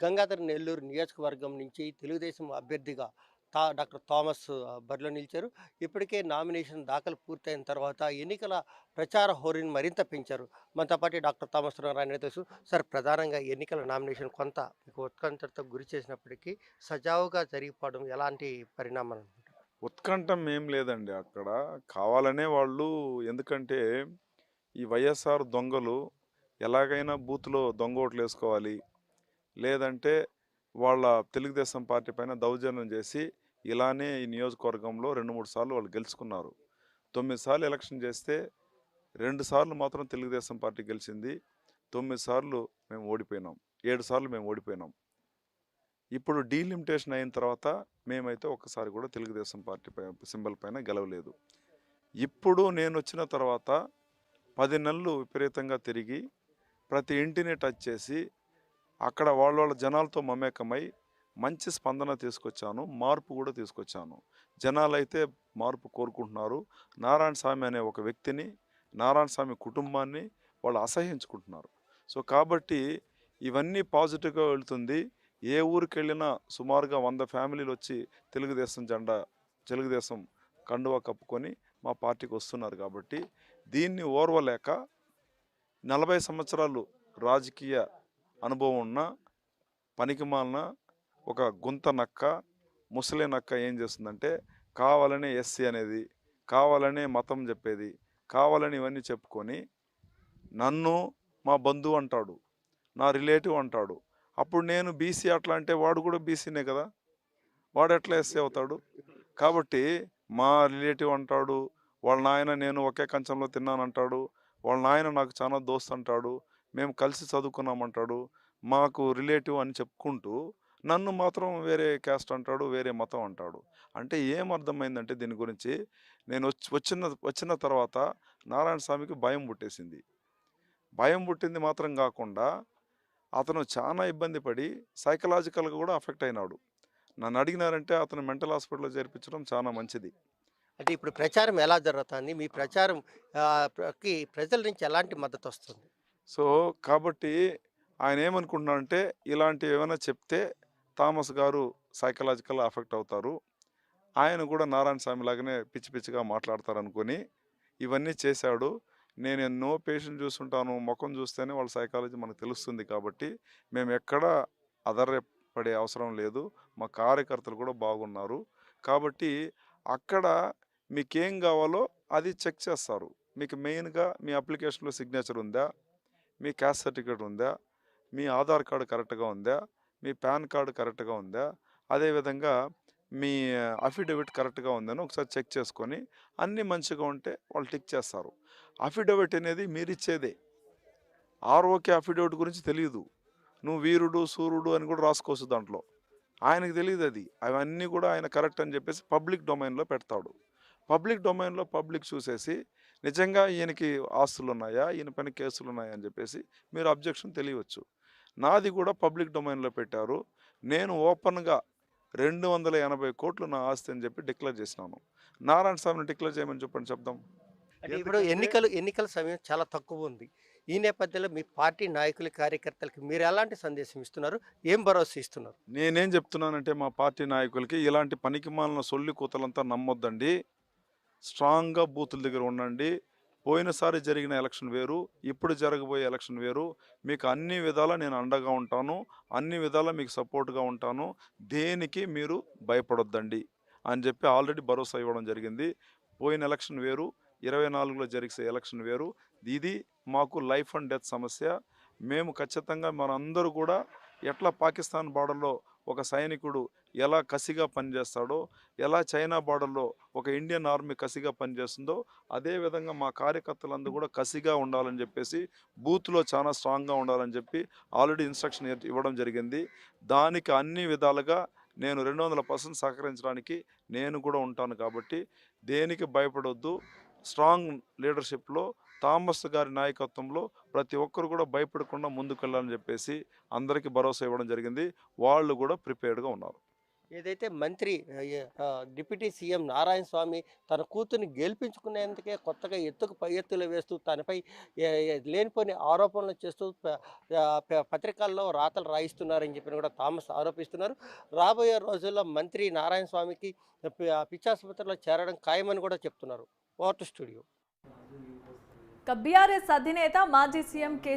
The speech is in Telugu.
గంగాధర్ నెల్లూరు నియోజకవర్గం నుంచి తెలుగుదేశం అభ్యర్థిగా డాక్టర్ థామస్ బరిలో నిలిచారు. ఇప్పటికే నామినేషన్ దాఖలు పూర్తయిన తర్వాత ఎన్నికల ప్రచార హోరుని మరింత పెంచారు. మనతో పాటు డాక్టర్ థామస్ ఉన్నారు. ఆయనని తెలుసు. సార్, ప్రధానంగా ఎన్నికల నామినేషన్ కొంత మీకు ఉత్కంఠతో గురి చేసినప్పటికీ సజావుగా జరిగిపోవడం ఎలాంటి పరిణామాలు అనుకుంటారు? ఉత్కంఠం ఏం లేదండి అక్కడ. కావాలనే వాళ్ళు ఎందుకంటే, ఈ వైఎస్ఆర్ దొంగలు ఎలాగైనా బూత్‌లో దొంగ ఓట్లేసుకోవాలి. లేదంటే వాళ్ళ తెలుగుదేశం పార్టీ పైన దౌర్జన్యం చేసి, ఇలానే ఈ నియోజకవర్గంలో 2, 3 సార్లు వాళ్ళు గెలుచుకున్నారు. 9 సార్లు ఎలక్షన్ చేస్తే 2 సార్లు మాత్రం తెలుగుదేశం పార్టీ గెలిచింది. 9 సార్లు మేము ఓడిపోయినాం. 7 సార్లు మేము ఓడిపోయినాం. ఇప్పుడు డీలిమిటేషన్ అయిన తర్వాత మేమైతే ఒక్కసారి కూడా తెలుగుదేశం పార్టీ సింబల్ పైన గెలవలేదు. ఇప్పుడు నేనొచ్చిన తర్వాత 10 నెలలు విపరీతంగా తిరిగి ప్రతి ఇంటిని టచ్ చేసి అక్కడ వాళ్ళ జనాలతో మమేకమై మంచి స్పందన తీసుకొచ్చాను. మార్పు కూడా తీసుకొచ్చాను. జనాలైతే మార్పు కోరుకుంటున్నారు. నారాయణ స్వామి అనే ఒక వ్యక్తిని, నారాయణ స్వామి కుటుంబాన్ని వాళ్ళు అసహ్యించుకుంటున్నారు. సో కాబట్టి ఇవన్నీ పాజిటివ్‌గా వెళ్తుంది. ఏ ఊరికెళ్ళినా సుమారుగా 100 ఫ్యామిలీలొచ్చి తెలుగుదేశం జెండా, తెలుగుదేశం కండువా కప్పుకొని మా పార్టీకి వస్తున్నారు కాబట్టి దీన్ని ఓర్వలేక 40 సంవత్సరాలు రాజకీయ అనుభవం ఉన్న పనికిమాలిన ఒక గుంత నక్క, ముసలి నక్క ఏం చేస్తుందంటే కావాలనే ఎస్సీ అనేది, కావాలనే మతం చెప్పేది, కావాలని ఇవన్నీ చెప్పుకొని నన్ను మా బంధువు అంటాడు, నా రిలేటివ్ అంటాడు. అప్పుడు నేను బీసీ అట్లా అంటే వాడు కూడా బీసీనే కదా! వాడు ఎట్లా ఎస్సీ అవుతాడు? కాబట్టి మా రిలేటివ్ అంటాడు, వాళ్ళ నాయన నేను ఒకే కంచంలో తిన్నానంటాడు, వాళ్ళ నాయన నాకు చాలా దోస్త్ అంటాడు, మేము కలిసి చదువుకున్నామంటాడు, మాకు రిలేటివ్ అని చెప్పుకుంటూ నన్ను మాత్రం వేరే క్యాస్ట్ అంటాడు, వేరే మతం అంటాడు. అంటే ఏం అర్థమైందంటే దీని గురించి నేను వచ్చిన తర్వాత నారాయణ స్వామికి భయం పుట్టేసింది. భయం పుట్టింది మాత్రం కాకుండా అతను చాలా ఇబ్బంది పడి సైకలాజికల్‌గా కూడా అఫెక్ట్ అయినాడు. నన్ను అడిగినారంటే అతను మెంటల్ హాస్పిటల్‌లో చేర్పించడం చాలా మంచిది. అంటే ఇప్పుడు ప్రచారం ఎలా జరుగుతుంది? మీ ప్రచారం ప్రజల నుంచి ఎలాంటి మద్దతొస్తుంది? సో, కాబట్టి ఆయనేమనుకుంటున్నాడంటే ఇలాంటివి ఏమైనా చెప్తే థామస్ గారు సైకలాజికల్‌గా అఫెక్ట్ అవుతారు. ఆయన కూడా నారాయణ స్వామి లాగానే పిచ్చి పిచ్చిగా మాట్లాడతారనుకోని ఇవన్నీ చేశాడు. నేను ఎన్నో పేషెంట్ చూసుంటాను. మొఖం చూస్తేనే వాళ్ళ సైకాలజీ మనకు తెలుస్తుంది కాబట్టి మేమెక్కడా అధైర్యపడే అవసరం లేదు. మా కార్యకర్తలు కూడా బాగున్నారు. కాబట్టి అక్కడ మీకేం కావాలో అది చెక్ చేస్తారు. మీకు మెయిన్‌గా మీ అప్లికేషన్‌లో సిగ్నేచర్ ఉందా? మీ క్యాస్ట్ సర్టిఫికేట్ ఉందా? మీ ఆధార్ కార్డ్ కరెక్ట్‌గా ఉందా? మీ పాన్ కార్డ్ కరెక్ట్‌గా ఉందా? అదేవిధంగా మీ అఫిడవిట్ కరెక్ట్‌గా ఉందని ఒకసారి చెక్ చేసుకొని అన్నీ మంచిగా ఉంటే వాళ్ళు టిక్ చేస్తారు. అఫిడవిట్ అనేది మీరిచ్చేదే. ఆర్‌ఓకే అఫిడవిట్ గురించి తెలీదు. నువ్వు వీరుడు, శూరుడు అని కూడా రాసుకోవచ్చు దాంట్లో. ఆయనకు తెలీదది. అవన్నీ కూడా ఆయన కరెక్ట్ అని చెప్పేసి పబ్లిక్ డొమైన్‌లో పెడతాడు. పబ్లిక్ డొమైన్‌లో పబ్లిక్ చూసేసి నిజంగా ఈయనకి ఆస్తులున్నాయా? ఈయన పైన కేసులున్నాయా? అని చెప్పేసి మీరు అబ్జెక్షన్ తెలియవచ్చు. నాది కూడా పబ్లిక్ డొమైన్‌లో పెట్టారు. నేను ఓపెన్‌గా 280,00,00,000 నా ఆస్తి అని చెప్పి డిక్లేర్ చేసినాను. నారాయణ స్వామిని డిక్లేర్ చేయమని చెప్పండి చెప్దాం. అంటే ఇప్పుడు ఎందుకంటే ఎన్నికల సమయం చాలా తక్కువుంది. ఈ నేపథ్యంలో మీ పార్టీ నాయకులు, కార్యకర్తలకి మీరు ఎలాంటి సందేశం ఇస్తున్నారు? ఏం భరోసా ఇస్తున్నారు? నేనేం చెప్తున్నానంటే మా పార్టీ నాయకులకి ఇలాంటి పనికిమాలిన సొల్లు కూతలంతా నమ్మొద్దండి. స్ట్రాంగ్‌గా బూతుల దగ్గర ఉండండి. పోయినసారి జరిగిన ఎలక్షన్ వేరు. ఇప్పుడు జరగబోయే ఎలక్షన్ వేరు. మీకు అన్ని విధాలా నేను అండగా ఉంటాను. అన్ని విధాలా మీకు సపోర్ట్‌గా ఉంటాను. దేనికి మీరు భయపడొద్దండి అని చెప్పి ఆల్రెడీ భరోసా ఇవ్వడం జరిగింది. పోయిన ఎలక్షన్ వేరు. 24లో జరిగే ఎలక్షన్ వేరు. ఇది మాకు లైఫ్ అండ్ డెత్ సమస్య. మేము ఖచ్చితంగా మనందరూ కూడా ఎట్లా పాకిస్తాన్ బార్డర్‌లో ఒక సైనికుడు ఎలా కసిగా పనిచేస్తాడో, ఎలా చైనా బార్డర్‌లో ఒక ఇండియన్ ఆర్మీ కసిగా పనిచేస్తుందో, అదేవిధంగా మా కార్యకర్తలందరూ కూడా కసిగా ఉండాలని చెప్పేసి, బూత్‌లో చాలా స్ట్రాంగ్‌గా ఉండాలని చెప్పి ఆల్రెడీ ఇన్‌స్ట్రక్షన్ ఇవ్వడం జరిగింది. దానికి అన్ని విధాలుగా నేను 200% సహకరించడానికి నేను కూడా ఉంటాను కాబట్టి, దేనికి భయపడొద్దు. స్ట్రాంగ్ లీడర్‌షిప్‌లో థామస్ గారి నాయకత్వంలో ప్రతి ఒక్కరు కూడా భయపడకుండా ముందుకెళ్ళాలని చెప్పేసి అందరికీ భరోసా ఇవ్వడం జరిగింది. వాళ్ళు కూడా ప్రిపేర్డ్‌గా ఉన్నారు. ఏదైతే మంత్రి డిప్యూటీ సీఎం నారాయణ స్వామి తన కూతుర్ని గెలిపించుకునేందుకే కొత్తగా ఎత్తుకు పై ఎత్తులు వేస్తూ తనపై లేనిపోని ఆరోపణలు చేస్తూ పత్రికల్లో రాతలు రాయిస్తున్నారని చెప్పి కూడా థామస్ ఆరోపిస్తున్నారు. రాబోయే రోజుల్లో మంత్రి నారాయణ స్వామికి పిచ్చాసుపత్రిలో చేరడం ఖాయమని కూడా చెప్తున్నారు. Water studio. బీఆర్ఎస్ అధినేత మాజీ సీఎం కె